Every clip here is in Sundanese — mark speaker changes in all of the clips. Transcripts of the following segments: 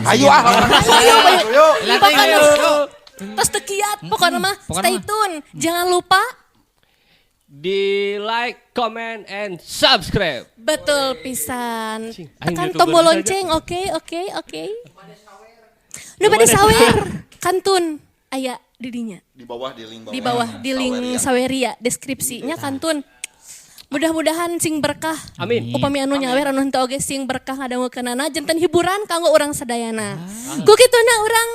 Speaker 1: Ayo
Speaker 2: Ayo.
Speaker 3: Terus tekiat pokoknya mah stay tune. Jangan lupa
Speaker 4: di like, comment, and subscribe.
Speaker 3: betul pisan. Tekan
Speaker 4: YouTuber
Speaker 3: tombol
Speaker 4: saja.
Speaker 3: lonceng. Oke. Nu bade sawer. Kantun aya didinya.
Speaker 1: Di bawah di link
Speaker 3: Di bawah di link Saweria deskripsinya kantun. Mudah-mudahan sing berkah.
Speaker 4: Amin.
Speaker 3: Upami anu nyawer anu henteu oge sing berkah ngadangukeunana janten hiburan kanggo urang sadayana. Ku kituna urang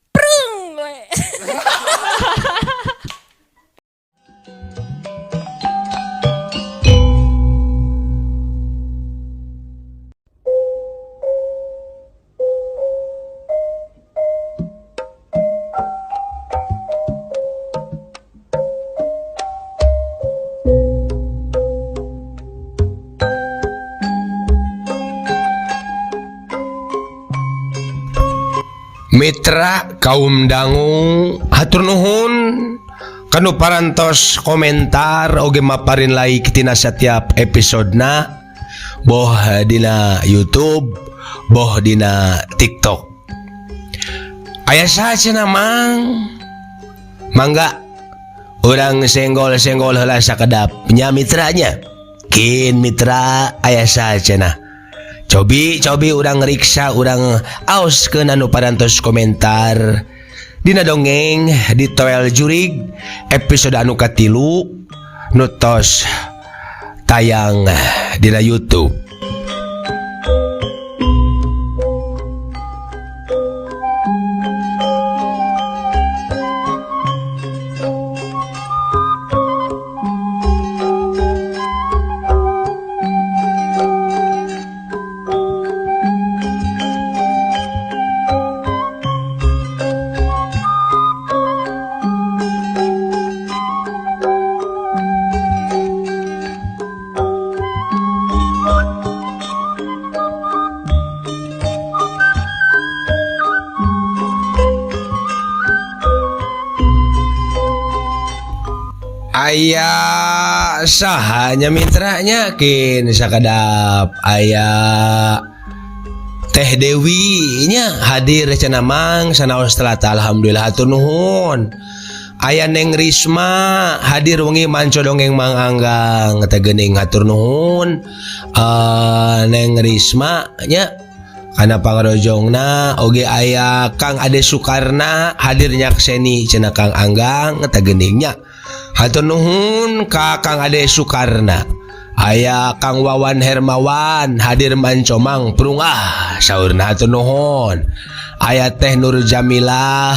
Speaker 3: prung we.
Speaker 5: Mitra kaum dangu hatur nuhun kanu parantos komentar oge maparin like tina setiap episodena boh dina YouTube boh dina TikTok aya saha mang mangga urang senggol-senggol heula sakedap nya mitranya kin mitra aya saha cenah Cobi urang riksa urang aos ke anu parantos komentar dina dongeng di Toel Jurig episode anu katilu nutos tayang dina YouTube. Aya sahanya mitranya kin sakadap aya Teh Dewi nya hadir cenah mang sanaos telata alhamdulillah hatur nuhun. Aya Neng Risma hadir wengi manco dongeng Mang Anggang teh geuning hatur nuhun. Neng Risma nya kana pangrojongna oge aya Kang Ade Sukarna hadir nyakseni cenah Kang Anggang teh geuning nya. Hatur nuhun ka Kang Ade Sukarna. Aya Kang Wawan Hermawan hadir mancomang prungah saurna hatur nuhun. Aya Teh Nur Jamilah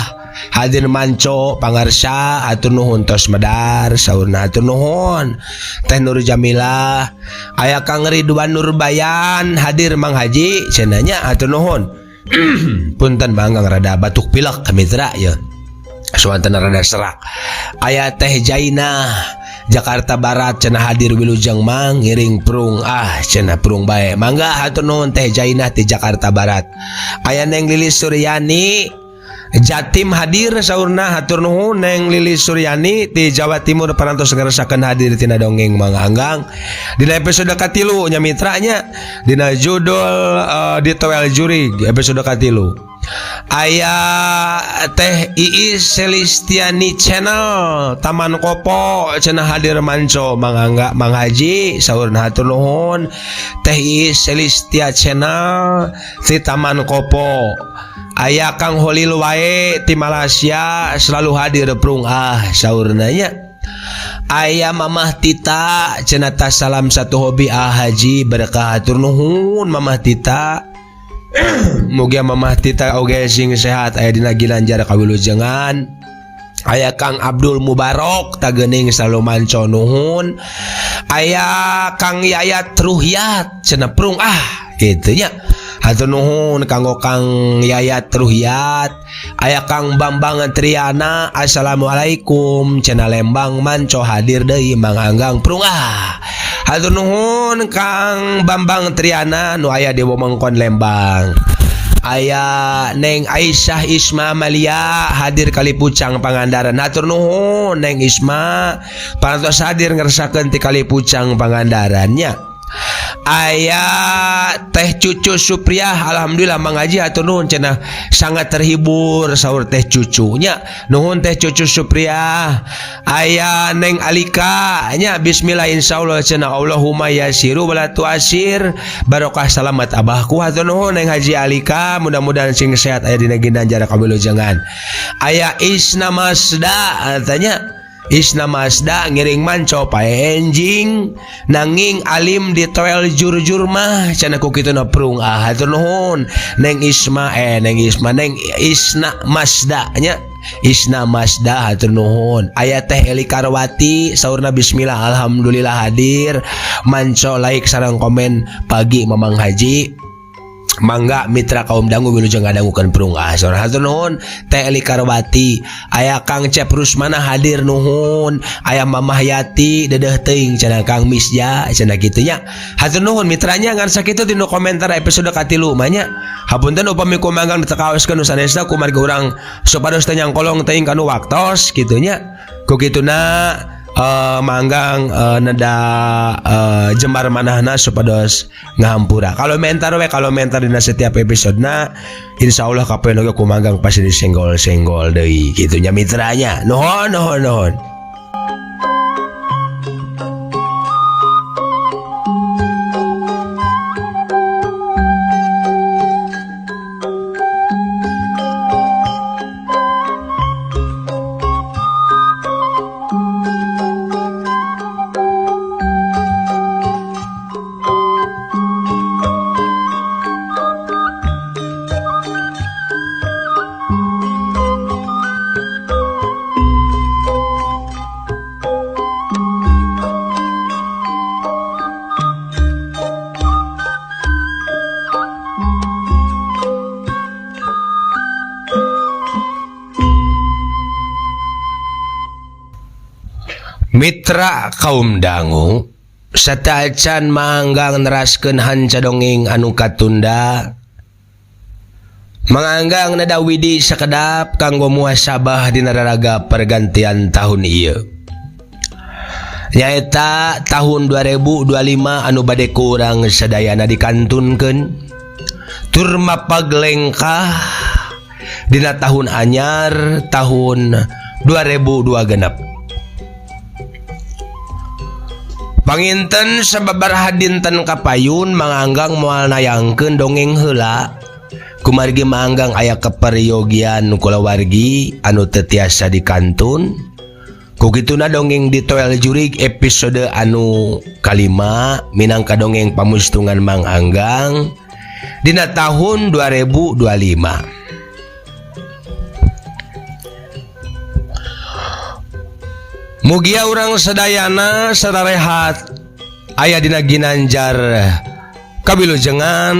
Speaker 5: hadir manco pangarsa hatur nuhun tos medar saurna hatur nuhun. Teh Nur Jamilah. Aya Kang Ridwan Nurbayan hadir Mang Haji cenanya hatur nuhun. Punten manggang rada batuk pilek ka mitra ya. Suanten rada serak. Aya Teh Jaina Jakarta Barat cenah hadir wilujeng mang ngiring prung cenah prung bae mangga hatur nuhun Teh Jaina ti Jakarta Barat. Aya Neng Lilis Suryani Jatim hadir saurna hatur nuhun Neng Lilis Suryani ti Jawa Timur parantos ngarasakeun hadir tina dongeng Mang Anggang dina episode katilu nya mitranya dina judul di Toel Jurig episode katilu. Aya Teh Iis Selistiani Channel Taman Kopo cenah hadir manco Mang Angga Mang Haji saurna hatur nuhun. Teh Iis Selistia Channel ti Taman Kopo. Aya Kang Holil wae ti Malaysia selalu hadir prung saurna nya. Aya Mamah Tita cenah tas salam satu hobi Haji berkah hatur nuhun Mamah Tita. Mugia Mamah Tita oge sing sehat aya dina Gilanjar kawilujengan. Aya Kang Abdul Mubarok tageuning selalu manco nuhun. Aya Kang Yayat Ruhyat cenah prung kitu nya. Hatur nuhun kanggo Kang Yayat Ruhyat. Aya Kang Bambang Triana assalamualaikum cenah Lembang manco hadir deui Mang Anggang prung hatur nuhun Kang Bambang Triana nu aya di wewengkon Lembang. Aya Neng Aisyah Isma Malia hadir Kalipucang Pangandaran hatur nuhun Neng Isma parantos hadir ngerasakeun ti Kalipucang Pangandarannya. aya Teh Cucu Supriyah. Alhamdulillah Mang Haji hatur nuhun cenah sangat terhibur saur Teh Cucunya. Nuhun Teh Cucu Supriyah. Aya Neng Alika nya bismillah insyaallah cenah Allahumma yasiru wala tuasir barokah salamat abahku hatur nuhun Neng Haji Alika, mudah-mudahan sing sehat aya dina ginanjar kawilujengan. Aya Isna Masda tanya Isna Masda ngiring manco pae enjing nanging alim di toel jur-jur mah cenah ku kituna prung hatur nuhun Neng Isna Masda nya Isna Masda hatur nuhun. Aya Teh Eli Karwati saurna bismillah alhamdulillah hadir manco like sareng komen pagi Mamang Haji. Mangga mitra kaum dangu wilujeng ngadangukeun prung saur hatur nuhun Teh Eli Karwati. Aya Kang Cep Rusmana hadir nuhun. Aya Mamah Yati dedeh teuing cenah Kang Misja cenah kitu nya. Hatur nuhun mitranya ngan sakitu dina komentar episode katilu mah nya. Hapunten upami kumanggang ditekaoskeun sanesna kumargi urang supados teu nyangkolong teuing kanu waktos kitu nya. Ku kituna manggang nada jembar manahna supados ngahampura. Kalau komentar dina setiap episodena insyaallah kapoe oge kumanggang pasti disenggol-senggol deui kitu nya mitranya. Nuhun. Mitra kaum dangu sataacan manggang neraskeun hanca dongeng anu katunda manganggang nada widi sakedap kanggo muhasabah dina raraga pergantian tahun ieu nyaeta tahun 2025 anu bade ku urang sadayana dikantunkeun tur mapaglengkah dina tahun anyar tahun 2002 genep. Panginten sababaraha dinten kapayun manganggang moal nayangkeun dongeng heula kumargi manganggang aya keperyogian kulawargi anu teu tiasa dikantun. Ku kituna dongeng di toel jurig episode anu kalima minangka dongeng pamustungan manganggang dina tahun 2025. Mugia urang sadayana sararehat aya dina ginanjar kawilujengan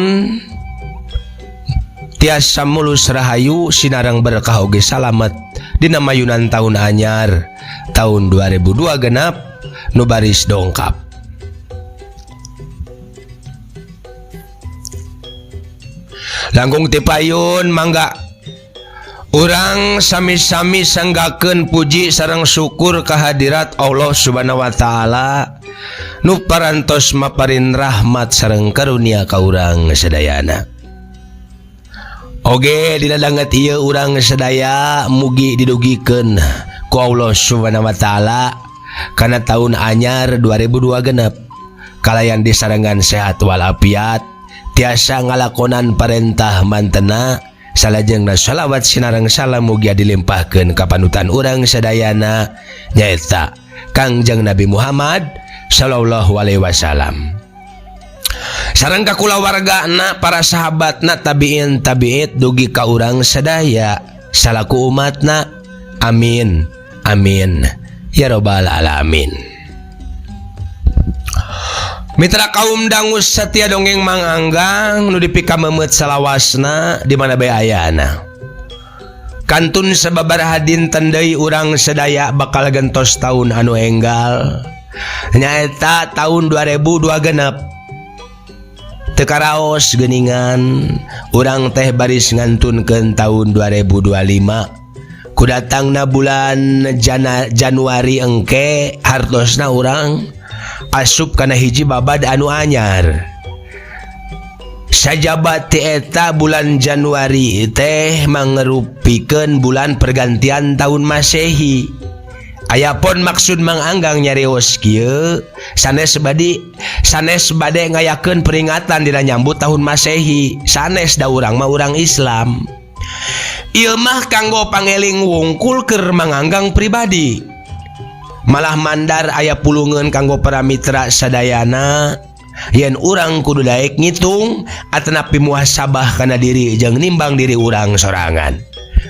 Speaker 5: tiasa mulus rahayu sinarang berkah oge salamet dina mayunan tahun anyar tahun 2002 genap nu baris dongkap. Langkung ti payun mangga urang sami-sami sanggakeun puji sareng syukur kehadirat Allah Subhanahu wa taala nu parantos maparin rahmat sareng karunia ka urang sadayana. Oge dina danget ieu urang sadaya mugi didugikeun ku Allah Subhanahu wa taala kana taun anyar 2002 genep kalayan disarengan sehat walafiat tiasa ngalakonan parentah mantena salajengna shalawat sinareng salam mugia dilimpahkeun ka panutan urang sadayana nyaeta Kangjeng Nabi Muhammad sallallahu alaihi wasallam sareng ka kulawargana para sahabatna tabiin tabiit dugi ka urang sadaya salaku umatna amin amin ya rabbal alamin. Mitra kaum dangu setia dongeng manganggang nu dipika memet salawasna di mana bae ayana. Kantun sababaraha dinten deui urang sadaya bakal gentos tahun anu enggal. Nyaeta tahun 2002 genep. Teu karaos geuningan urang teh baris ngantunkeun tahun 2025. Kudatangna bulan Januari engke hartosna urang asup kana hiji babad anu anyar. Sajabat ti eta bulan Januari teh mangerupikeun bulan pergantian tahun Masehi. Aya pun maksud Mang Anggang nyarios kieu sanes bade ngayakeun peringatan dina nyambut tahun Masehi. Sanes da urang mah urang Islam. Ieu mah kanggo pangeling wungkul keur Mang Anggang pribadi. Malah mandar aya pulungeun kanggo para mitra sadayana yen urang kudu daek ngitung atanapi muhasabah kana diri jeung nimbang diri urang sorangan.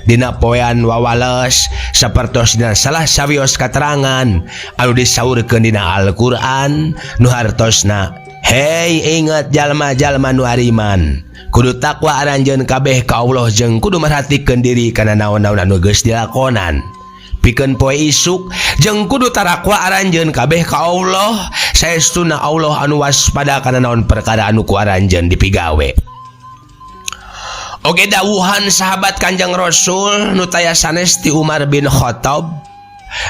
Speaker 5: Dina poean wawales sapertos dina salah sawios katerangan anu disaurkeun dina Al-Qur'an nu hartosna, hei inget jalma-jalma nu ariman, kudu takwa aranjeun kabeh ka Allah jeung kudu merhatikeun diri kana naon-naon anu geus dilakonan. Pikeun poe isuk jeung kudu tarakwa aranjeun kabeh ka Allah, saestuna Allah anu waspada kana naon perkara anu ku aranjeun dipigawe. Oge dawuhan sahabat Kanjeng Rasul nu taya sanes ti Umar bin Khattab,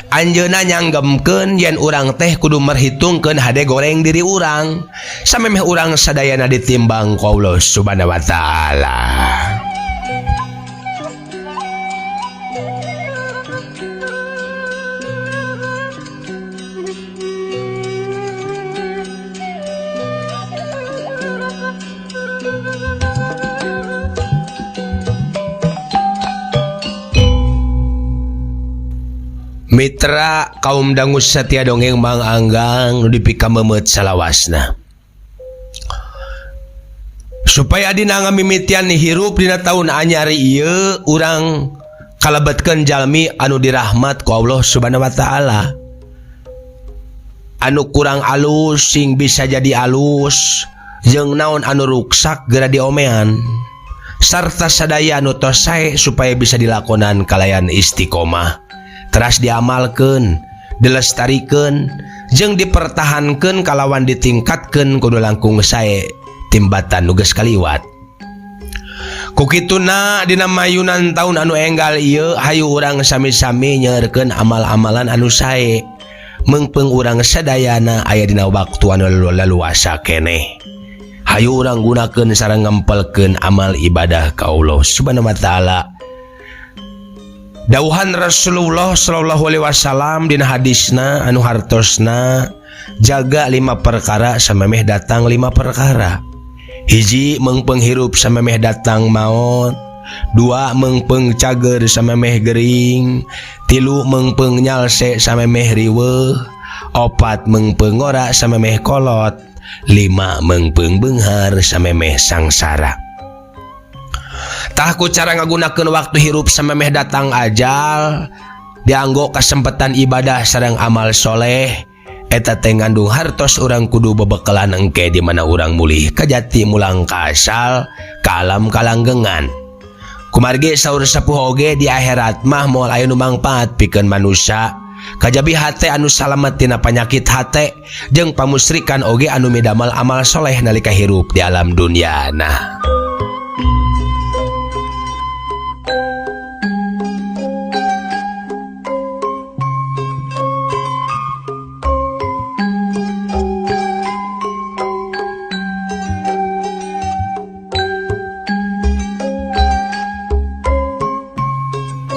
Speaker 5: anjeunna nyanggemkeun yen urang teh kudu merhitungkeun hade goreng diri urang samemeh urang sadayana ditimbang ku Allah Subhanahu wa taala. Mitra kaum dangus satia dongeng Mang Anggang nu dipika memet salawasna. Supaya dina ngamimitian hirup dina taun anyar ieu urang kalebetkeun jalmi anu dirahmat ku Allah Subhanahu wa taala. Anu kurang alus sing bisa jadi alus, jeung naon anu ruksak geura diomean. Sarta sadaya anu tos sae supaya bisa dilakonan kalayan istiqomah. Teras diamalkeun, dilestarikeun, jeung dipertahankeun kalawan ditingkatkeun kudu langkung sae timbatan nu geus kaliwat. Kukituna dina mayunan taun anu enggal ieu hayu urang sami-sami nyeurkeun amal-amalan anu sae. Meungpeung urang sadayana aya dina waktu anu leluasa keneh. Hayu urang gunakeun sareng ngempelkeun amal ibadah ka Allah Subhanahu wa taala. Dawuhan Rasulullah sallallahu alaihi wasallam dina hadisna anu hartosna, jaga 5 perkara samemeh datang 5 perkara. Hiji meungpeung hirup samemeh datang maut, 2 meungpeung cager samemeh gering, 3 meungpeung nyalse samemeh riweuh, 4 meungpeung ngora samemeh kolot, 5 meungpeung beunghar samemeh sangsara. Tah ku cara ngagunakeun waktu hirup samemeh datang ajal dianggo kasempatan ibadah sareng amal soleh, eta teh ngandung hartos urang kudu bebekelan engke di mana urang mulih kajati mulang ka asal ka alam kalanggengan. Kumargi saur sapuh oge di akhirat mah moal aya nu mangpaat pikeun manusia, kajabi hate anu salamet tina panyakit hate jeung pamusrikan oge anu midamel amal soleh nalika hirup di alam dunyana.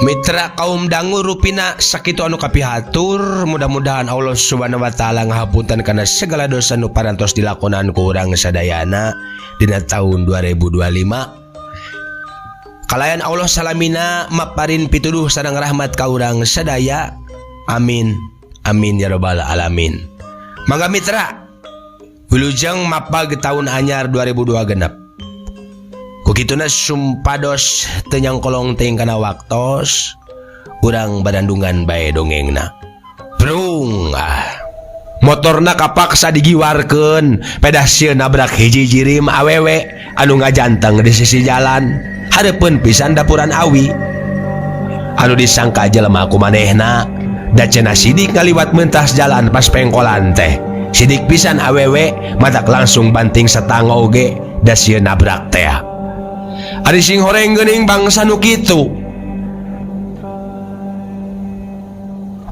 Speaker 5: Mitra kaum dangu rupina sakitu anu kapihatur, mudah-mudahan Allah Subhanahu wa taala ngahapunten kana segala dosa nu parantos dilakonan ku urang sadayana dina taun 2025. Kalayan Allah salamina maparin pituduh sareng rahmat ka urang sadaya. Amin. Amin ya rabbal alamin. Mangga mitra, wilujeng mapag taun anyar 2002 genep. Kukituna sumpados teu nyangkolong teuing kana waktos, urang badandungan bae dongengna. Brung motorna kapaksa digiwarkeun, pedah sieun nabrak hiji jirim awewe anu ngajanteng di sisi jalan, hareupeun pisan dapuran awi. Anu disangka jelema ku manehna, da cenah sidik ngaliwat mentas jalan pas pengkolan teh. Sidik pisan awewe matak langsung banting satang oge da sieun nabrak teh. Ari sing horeng geuning bangsa nu kitu.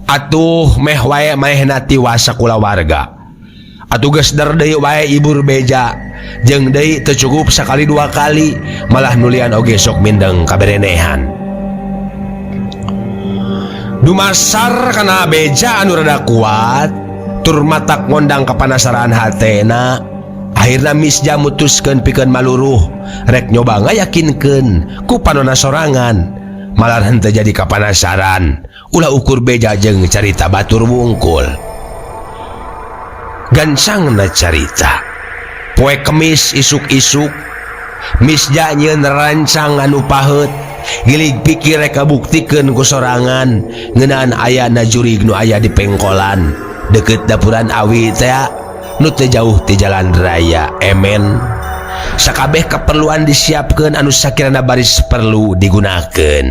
Speaker 5: Atuh meh wae manehna tiwas sakulawarga. atugas dar deui wae ibur beja jeung deui teu cukup sakali dua kali malah nulian oge sok mindeng kaberenehan. Dumasar kana beja anu rada kuat tur matak ngondang kapanasaran hatena, akhirna Misja mutuskeun pikeun maluruh rek nyoba ngayakinkeun ku panonna sorangan malah henteu jadi kapanasaran ulah ukur beja jeung carita batur wungkul. Gansangna carita poe Kemis isuk-isuk Misja nyieun rancang anu paheut gilig pikir rek kabuktikeun ku sorangan ngeunaan ayana jurig nu aya di pengkolan deket dapuran Awi teh nu teu jauh ti jalan raya emen. Sakabeh keperluan disiapkeun anu sakirana baris perlu digunakeun.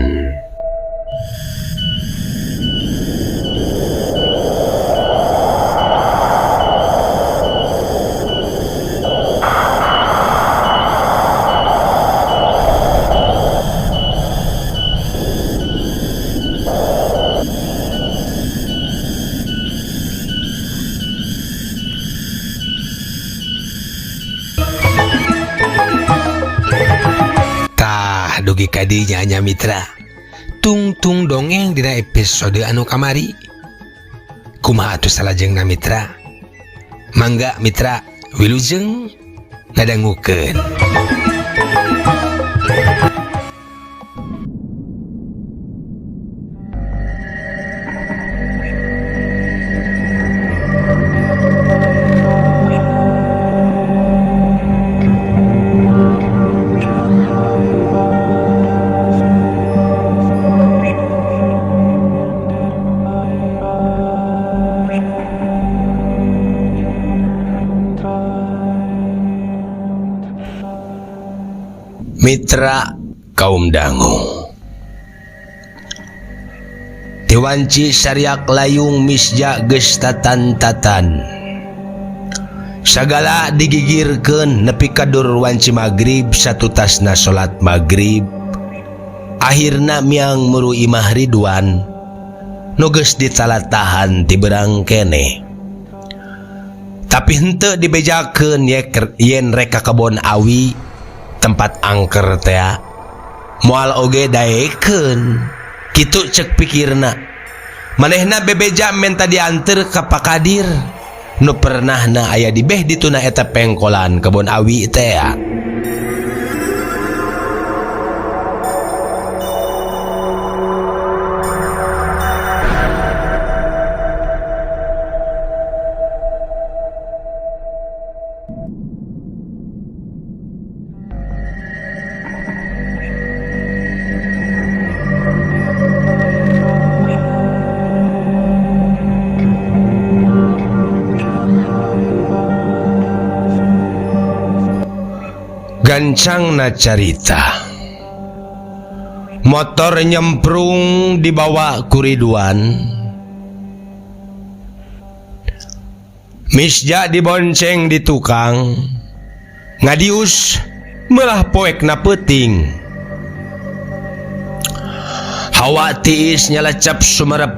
Speaker 5: Dugi kadinya nya mitra tungtung dongeng dina episode anu kamari kumaha atuh salajengna mitra mangga mitra wilujeng ngadangukeun. Mitra kaum dangu Tiwanci sariak layung Misja geus tatan-tatan sagala digigirkeun nepi ka dur wanci magrib satutasna salat magrib. Akhirna miang muru Imah Ridwan nu geus ditalatahan ti beurang keneh. Tapi henteu dibejakeun yen rek ka kebon Awi tempat angker teh moal oge daekeun kitu cek pikirna. Manehna bebeja menta dianter ka Pakadir nu pernahna aya di beh dituna eta pengkolan kebon Awi teh. Gancangna carita motor nyemprung dibawa ku Ridwan. Misja dibonceng di tukang ngadius melah poekna peuting. Hawa tiis nyalecep sumerep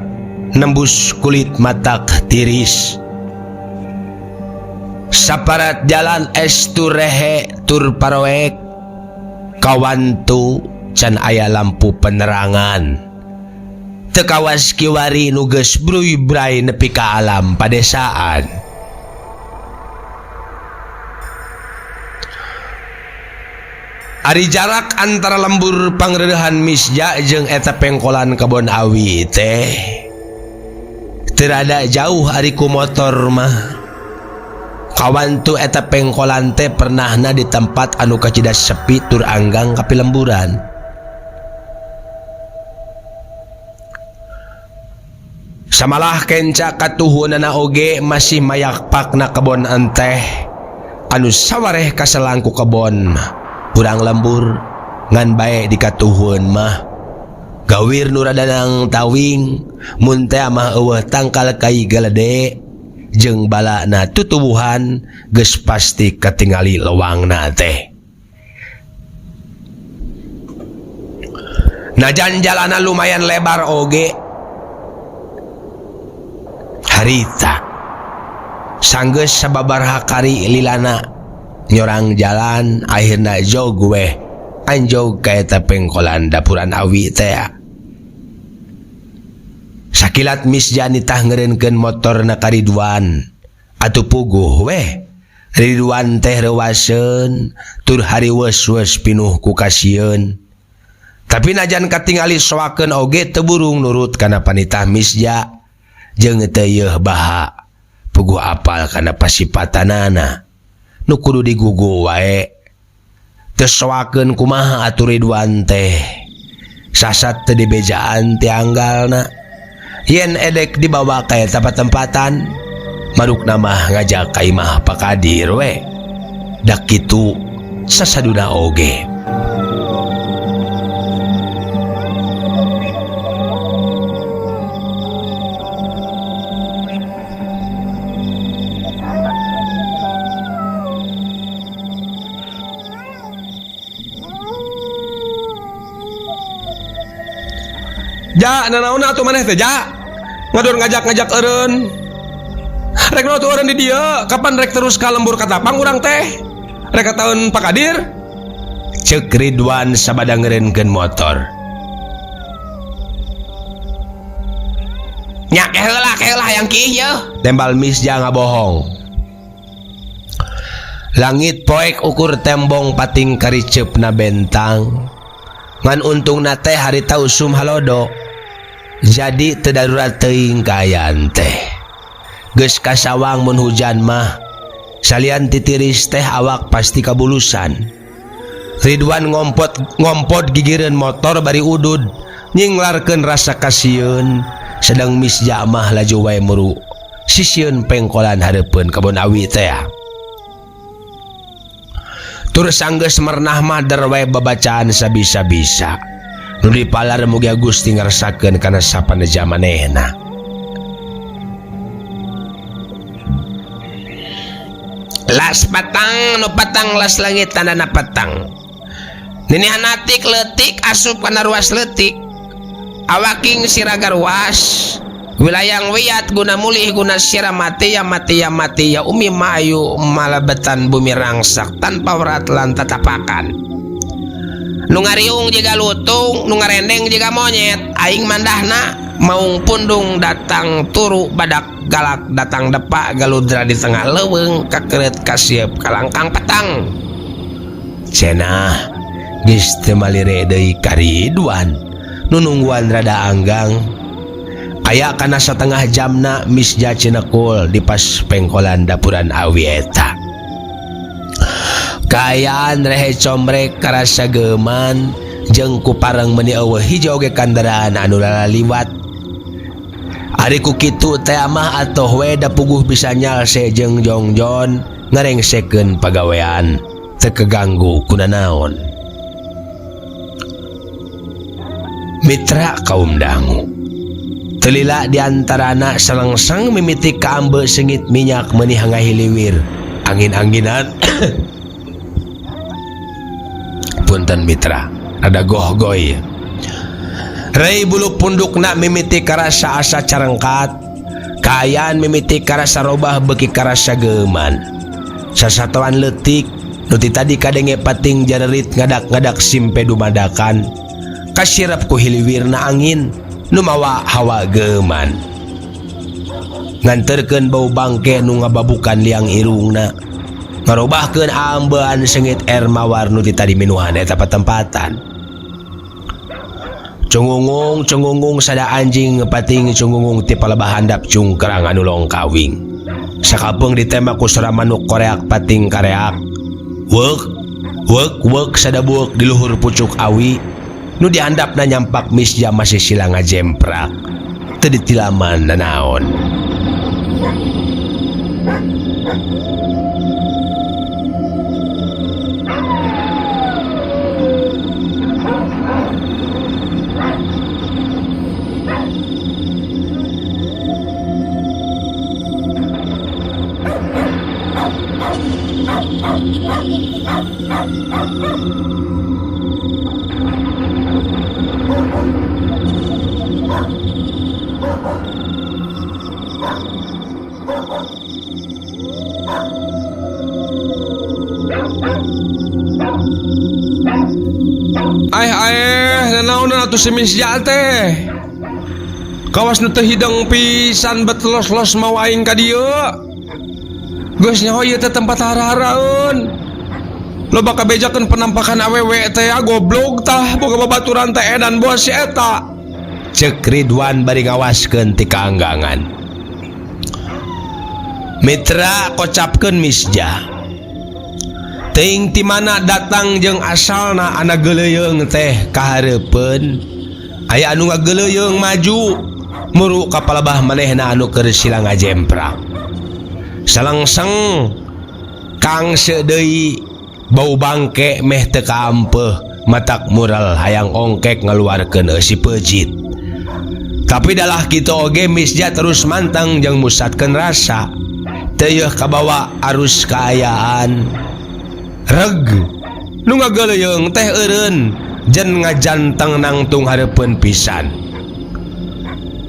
Speaker 5: nembus kulit matak tiris. Saparat jalan es tu rehe tur paroek kawantu can aya lampu penerangan tekawas kiwari nu geus bruy-bray nepi ka alam padesaan. Ari jarak antara lembur pangreurehan Misja jeung eta pengkolan kebon Awi teh teu rada jauh ari ku motor mah. Kawantu eta pengkolan teh pernahna di tempat anu kacidas sepi tur anggang kapilemburan. Samalah kenca katuhunana oge masih mayakpakna kebon enteh anu sawareh kaselangku kebon urang lembur ngan bae di katuhun mah gawir nu rada nang tawing mun teh mah eueuh tangkal kai galede jeung balana tutuwuhan geus pasti katingali lewangna teh. Najan jalana lumayan lebar oge harita Sanggeus sababaraha kari lilana nyorang jalan akhirna jog weh anjog ka eta pengkolan dapuran awi teh. Sakilat Misja nitah ngeureunkeun motorna ka Ridwan atuh puguh weh. Ridwan teh reuaseun tur hariweus-weus pinuh ku kasieun. Tapi najan katingali soakeun oge teu burung nurut kana panitah Misja jeung teu yeuh baha puguh apal kana pasipatanana nu kudu digugu wae. Teu soakeun kumaha atuh Ridwan teh sasat teu dibejaan tianggalna. Yen edek dibawa ka eta tempatan marukna mah ngajak ka imah pakadir we. Dak kitu sasaduna oge. Ja, nanaon atuh maneh teh ja? Ngador ngajak-ngajak eureun. Rek nu atuh eureun di dieu, kapan rek terus ka lembur katapang urang teh? Rek kataeun Pak Kadir? Ceuk Ridwan sabada ngeureunkeun motor. Nya keheula yang kieu yeuh. Tembal Misja ngabohong. Langit poek ukur tembong pating kariceupna bentang. Ngan untungna teh harita usum halodo. Jadi teu darurat teuing kaayaan teh. Geus kasawang mun hujan mah salian titiris teh awak pasti kabulusan. Ridwan ngompot gigireun motor bari udud nyinglarkeun rasa kasieun. Sedang Misja mah laju wae muru sisieun pengkolan hareupeun kebon awi teh. Tur sanggeus mernah mader wae babacaan sabisa-bisa. Nu dipalar mugi Gusti ngarsakeun kana sapaneja manehna. Las patang nu patang las langit tandana patang. Ninihan atik leutik asup kana ruas leutik. Awaking siraga ruas. Wilayang wiyat guna mulih guna sira mati ya umi mayu malabetan bumi rangsak tanpa werat lan tatapakan. Nu ngariung jiga lutung, nu ngarendeng jiga monyet, aing mandahna maung pundung datang turu badak galak datang depak galudra di tengah leuweung kakeureut kasieup kalangkang petang. Cenah geus teu malire deui ka Ridwan nu nungguan rada anggang. Aya kana satengah jamna Misja cinekul di pas pengkolan dapuran awi eta. Kaayaan rehe comrek karasa geuman jeung ku pareng meuni eueuh hijau ge kandaraan anu lalaliwat. Ari ku kitu teh mah atoh we da puguh bisa nyalse jeung jongjon ngarengsekeun pagawean teu keganggu ku nanaon. Mitra kaum dangu telila diantarana selengsang mimitik ka ambe sengit minyak meuni hangahiliwir angin-anginan. Punten mitra ada goh-goy. Rei bulu pundukna mimiti karasa asa carengkat. Kaayaan mimiti karasa robah beki karasa geuman. Sasatoan leutik nu ti tadi kadenge pating jarerit ngadak-ngadak simpe dumadakan. Kasirap ku hiliwirna angin nu mawa hawa geuman. Nganterkeun bau bangke nu ngababukan liang irungna. Ngarobahkeun ambean sengit air mawar nu ti tadi minuhan eta patempatan. Cungungung sada anjing ngepating cungungung ti palebah handap cungkrang anu longkawing. Sakapeung ditembak ku sora manuk koreak pating kareak. Wek sada buek di luhur pucuk awi. Nu dihandapna nyampak Misja masih sila ngajemprak. Teu ditilaman nanaon. Nanaon na to si Misja teh. Kawas nu teu hidang pisan bet los-los mau aing ka dieu. Geus nyaho ieu teh tempat hara-haraeun. Loba kabejakeun penampakan awewe teh goblok tah boga babaturan teh edan bos si eta. Ceuk Ridwan bari ngawaskeun ti kaanggangan. Mitra kocapkeun Misja. Teuing ti mana datang jeung asalna anak geleuyeung teh kahareupeun. Aya anu ngageleuyeung maju. Muru kapalabah manehna anu keur silang ngajemprak. Salangseng kang sedeui bau bangke meh teu kaampeuh matak mural hayang ongkek ngaluarkeun si peujit. Tapi dalah kitu oge Misja terus mantang jeung musatkeun rasa. Teu kabawa arus kaayaan. Reg nu ngageleuyeung teh eureun jen ngajanteng nangtung hareupeun pisan.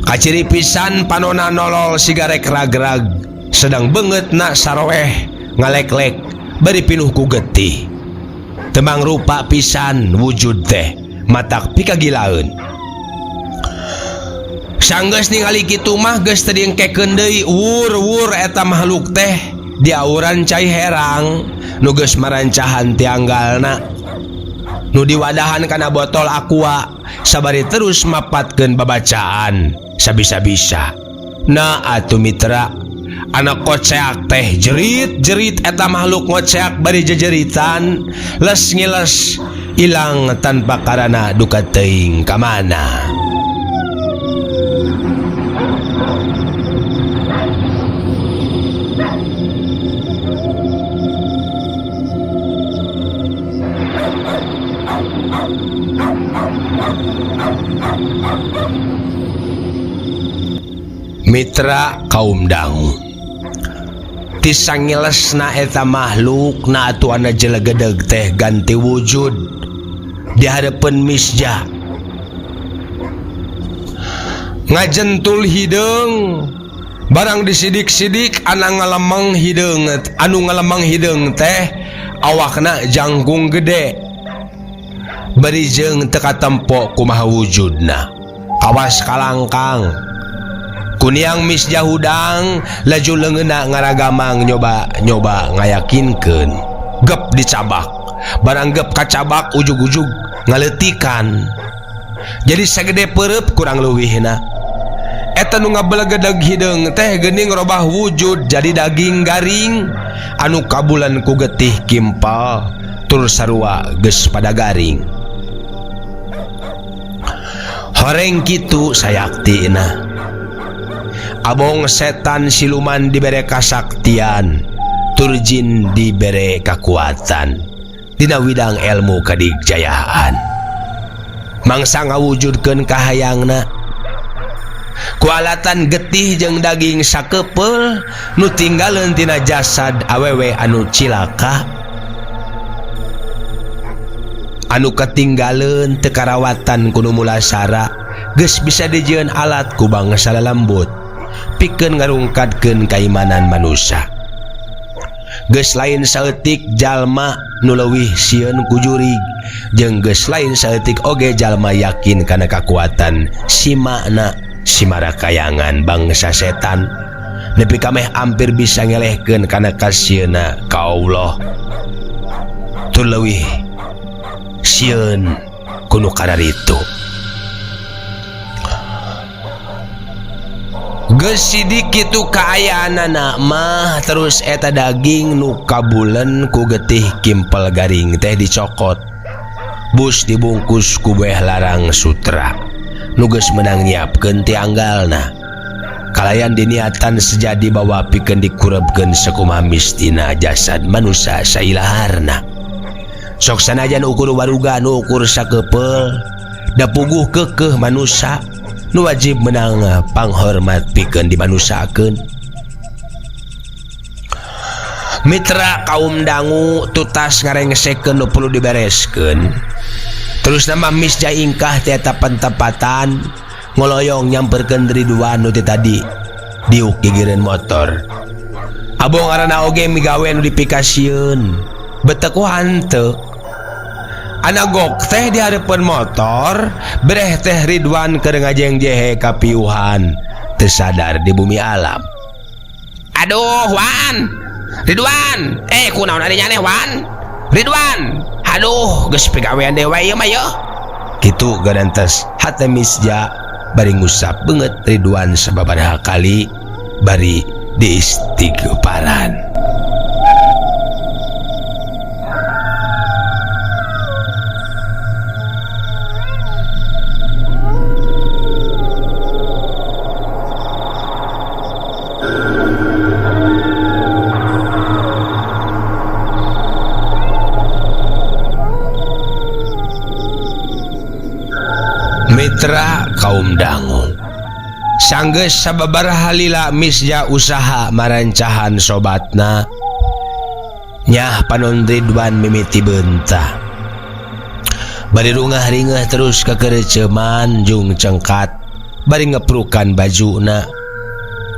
Speaker 5: Kaciri pisan panona nolol sigarek ragrag sedang beungeutna saroeh ngaleklek bari pinuh ku getih. Temang rupa pisan wujud teh matak pikagilaeun. Sanggeus ningali kitu mah geus teu diengkekeun deui wur-wur eta makhluk teh diauran cai herang nu geus marancahan tianggalna. Nu diwadahan kana botol aqua sabari terus mapatkeun babacaan sabisa-bisa. Nah atuh mitra, anak koceak teh jerit-jerit eta makhluk ngoceak bari jejeritan les ngiles ilang tanpa karana duka teuing ka mana. Mitra kaum dangu, ti sangilesna eta makhluk na atuana jelegedeg teh ganti wujud di hadapan Misja. Ngajentul hideung barang disidik-sidik anu ngalemeng hideung teh awakna jangkung gede bari jeung teu katempo kumaha wujudna. Awas kalangkang kuniang Misja hudang laju leungeuna ngaragamang nyoba ngayakinkeun. Gep dicabak, barang gep kacabak ujug-ujug ngaleutikan. Jadi sagede peureub kurang leuwihna. Eta nu ngabelegedeg hideung teh geuning robah wujud jadi daging garing anu kabulan ku getih kimpal tur sarua geus pada garing. Horeng kitu sayaktina. Abong setan siluman dibere kasaktian, turjin dibere kekuatan dina widang ilmu kadigjayaan. Mangsa ngawujudkeun kahayangna kualatan getih jeung daging sakepeul nu tinggaleun tina jasad awewe anu cilaka, anu katinggaleun teu karawatan ku nu mulasara geus bisa dijieun alat ku bangsa lalembut pikeun ngarungkadkeun kaimanan manusia. Geus lain saeutik jalma nu leuwih sieun ku jurig jeung geus lain saeutik oge jalma yakin kana kakuatan simakna simarakayangan bangsa setan nepi kameh hampir bisa ngelehkeun kana kasieuna ka Allah. Tu leuwih sieun kuno kadaritu. Geus sidik kitu kaayaanana mah terus eta daging nu kabulen ku getih kimpel garing teh dicokot. Bus dibungkus ku beh larang sutra nu geus meunang nyiapkeun tianggalna. Kalayan diniatan sejadi bawa pikeun dikurebkeun sakumaha mistina jasad manusia sailaharna. Sok sanajan ukur waruga nu ukur sakepeul da puguh keukeuh manusia nu wajib menang panghormat pikeun dimanusakeun. Mitra kaum dangu tutas ngarengsekeun nu perlu dibereskeun. Terus nama Misja ingkah ti eta pentepatan ngoloyong nyamperkeun Ridwan nu tadi diuk gigireun motor. Abong ngaranna oge migawe nu dipikasieun. Betek ku hanteu anagok teh di hadapan motor bereh teh Ridwan keur ngajeng jehe kapiuhan teu sadar di bumi alam. Aduh Wan, Ridwan, kunaon ari nyaneh Wan? Ridwan, aduh geus pegawean dewa ieu mah yeuh. Kitu gadantes hate Misja bari ngusap beungeut Ridwan sababaraha kali bari diistighfaran. Mitra kaum dangu, sanggeus sababaraha lila Misja usaha marancahan sobatna, nyah panon Ridwan mimiti beunta. Bari rungah-ringah terus kakereceman jung cengkat, bari ngeprukan bajuna.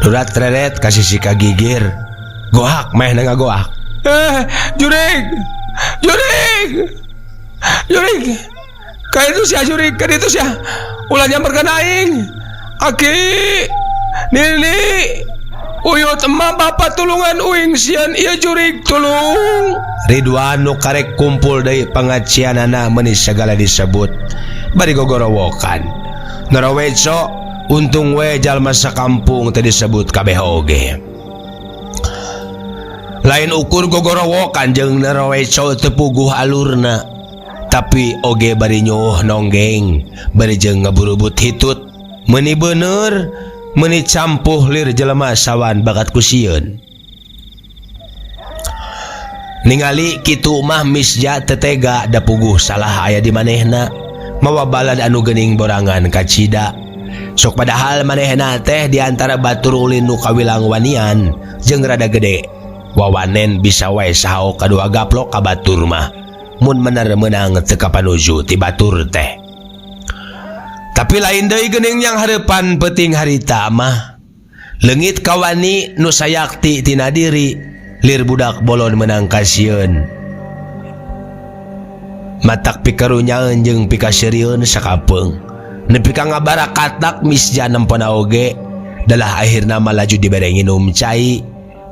Speaker 5: Durat reret kasih si kagigir, gohak meh ngagoak. Jurig, ka itu sia Jurig, ka itu sia. Ulah nyamperkeun aing. Aki, Nini, uyut emah bapak tulungan uing sian ieu Jurig tulung. Ridwan nu karek kumpul deui pangacianana meuni sagala disebut. Bari gogorowokan. Naraweco untung we jalma sakampung teu disebut kabeh oge. Lain ukur gogorowokan jeung naraweco teu puguh alurna. Tapi oge bari nyuh nonggeng, bari jeung ngaburubut hitut, meuni bener, meuni campuh lir jelema sawan bakat kusieun. Ningali kitu mah Misja tetega da puguh salah aya di manehna, mawa balad anu geuning borangan ka cida. Sok padahal manehna teh di antara batur ulin nu kawilang wanian jeung rada gede. Wawanen bisa wae saho kadua gaplok ka batur mah. Mun menar menang teu panuju ti batur teh. Tapi lain deui geuning yang hareupan peuting harita mah. Leungit kawani nu sayakti tina diri, lir budak bolon menang kasieun. Matak pikarunyaeun jeung pikasirieun sakapeung. Nepi ka ngabarakatak Misja nempona oge, dalah akhirna malaju dibere nginum cai,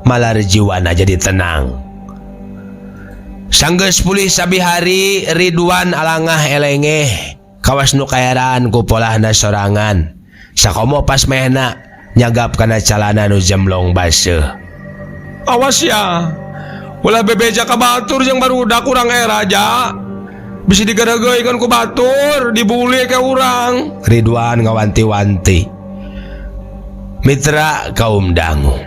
Speaker 5: malar jiwana jadi tenang. Sanggeus pulih sabihari Ridwan alangah elengeh kawas nu kayaran ku polahna sorangan. Sakomo pas mehna nyagap kana calana nu jemlong baseuh. Awas ya, ulah bebeja ka batur jeung barudak urang raja. Bisa digadageuikeun ku batur, dibuli ke urang. Ridwan ngawanti-wanti. Mitra kaum dangu,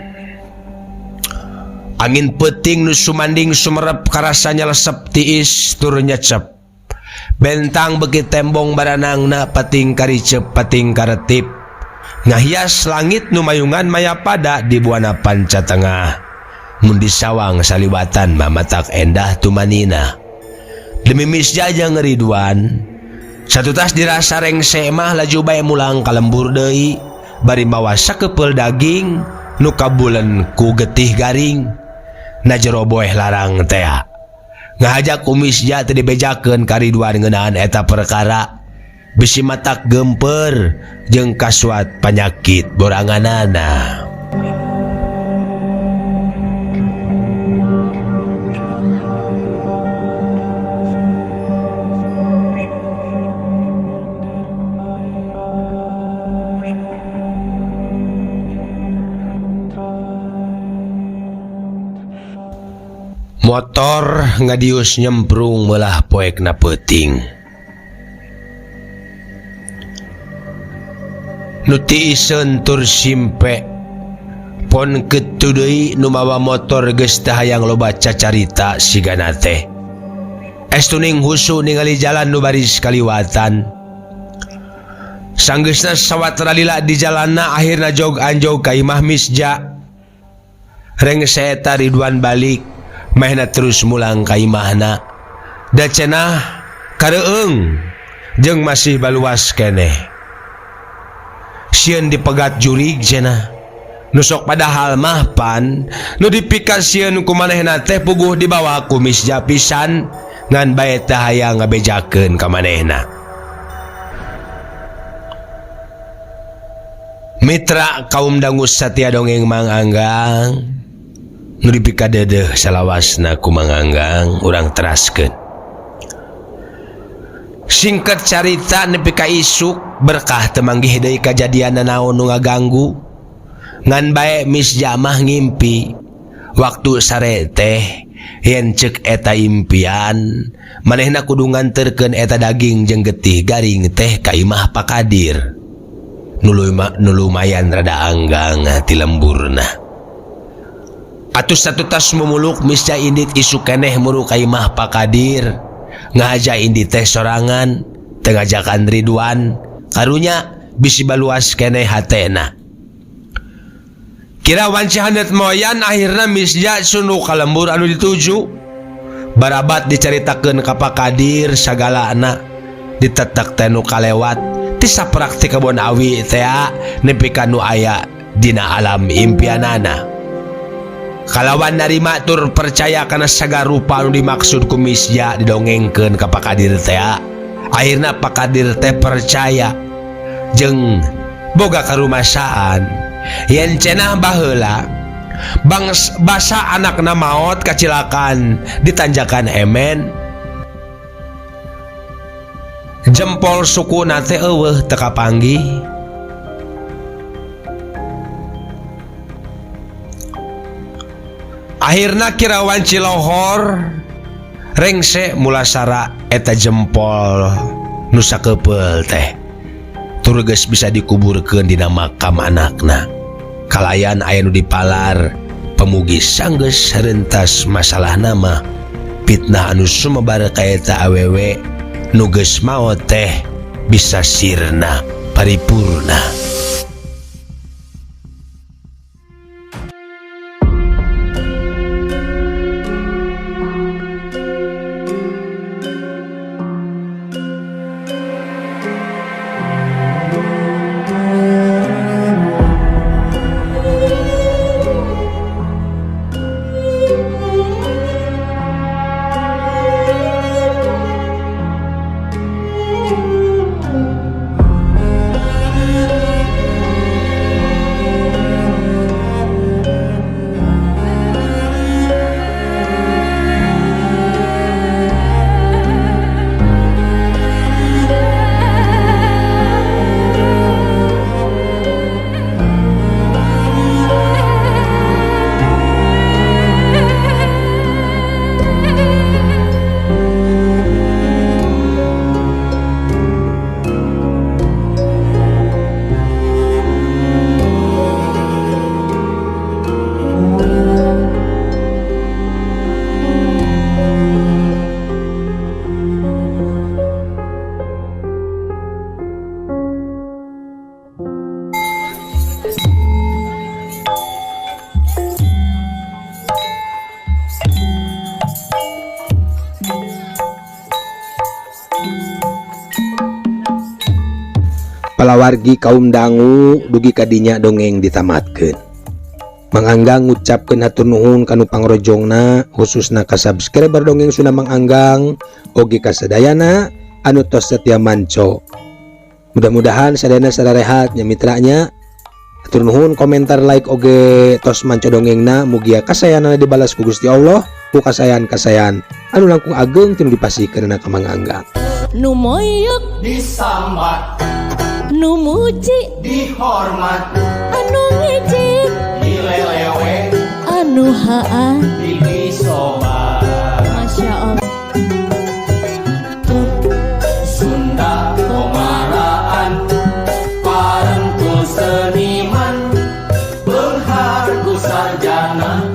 Speaker 5: angin peuting nu sumanding sumerep karasa nyelesep tiis tur nyecep. Bentang beuki tembong baranangna pating karicep pating karetip. Ngahias langit nu mayungan mayapada di buana panca tengah. Mun disawang saliwatan mamatak endah tumanina. Demi Misja jeung Ridwan, satu tas dirasa rengse mah laju bae mulang ka lembur deui, bari mawa sakepeul daging nu kabulen ku getih garing. Najero boeh larang teh ngahajak Misja teu dibejakeun ka Ridwan ngeunaan eta perkara, bisi matak gemper jeung kasuat panyakit boranganana. Motor ngadius nyemprung melah poekna peuting. Nu tiiseun tur simpe pon kitu deui nu mawa motor geus teu hayang loba cacarita sigana teh. Estuning husu ningali jalan nu baris kaliwatan. Sanggeusna sawatara lila di jalanna akhirna jog anjog ka imah Misja. Rengse eta Ridwan balik. Mahna terus mulang ka imahna. Da cenah kareueung jeung masih baluas keneh. Sieun dipegat Jurig cenah. Nu sok padahal mah pan nu dipikasieun ku manehna teh puguh dibawa ku Misja pisan ngan bae teh hayang ngabejakeun ka manehna. Mitra kaum dangu satia dongeng Mang Anggang, nu dipikadeudeung salawasna ku Mang Anggang urang teraskeun. Singkat carita nepi ka isuk berkah teu manggih deui kajadian naon nu ngaganggu. Ngan bae misja mah ngimpi waktu sare teh yen ceuk eta impian manehna kudu nganterkeun eta daging jeung getih garing teh ka imah pakadir. Nu lumayan rada anggang ti lemburna. Atus satu tas memuluk misja indit isuk keneh muru ka imah pakadir. Ngaja indi teh sorangan tengajakan Ridwan karunya bisi baluas keneh hatena. Kira wanci handet moyan akhirna misja sunu ka lembur anu dituju. Barabat dicaritakeun ka pakadir sagalana ditetek teh nu kalewat ti sapraktik kebon awi teh nepi ka nu aya dina alam impianana. Kalawan narima tur percaya kana sagarupa anu dimaksud ku misja didongengkeun ka pakadir teh. Akhirna pakadir teh percaya jeung boga karumasaan yen cenah baheula bangsa anakna maot kacilakan di tanjakan Emen. Jempol sukuna teh eueuh teu kapanggih. Akhirna kirawan Cilohor rengse mulasara eta jempol nu sakepeul teh tur geus bisa dikuburkeun dina makam anakna. Kalayan aya nu dipalar pemugi sanggeus rentas masalahna mah fitnah anu sumebar ka eta awewe nu geus maot teh bisa sirna paripurna.
Speaker 1: Palawargi kaum dangu dugi kadinya dongeng ditamatkeun. Mang Anggang ngucapkeun hatur nuhun kanu pangrojongna khususna ka subscriber dongeng Sunda Mang Anggang oge ka sadayana anu tos setia manco. Mudah-mudahan sadayana sararehat nya mitranya. Hatur nuhun komentar like oge tos manco dongengna mugia kasayanana dibalas ku Gusti Allah ku kasayan-kasayan anu langkung ageng tinu dipasikeun ka Mang Anggang.
Speaker 3: Nu moyok
Speaker 2: disambat,
Speaker 3: nu muji
Speaker 2: dihormat,
Speaker 3: anu ngijik
Speaker 2: dilelewe,
Speaker 3: anu haan
Speaker 2: dibisoba.
Speaker 3: Masya Allah.
Speaker 2: Sunda Komaraan parengku seniman, beungharku sarjana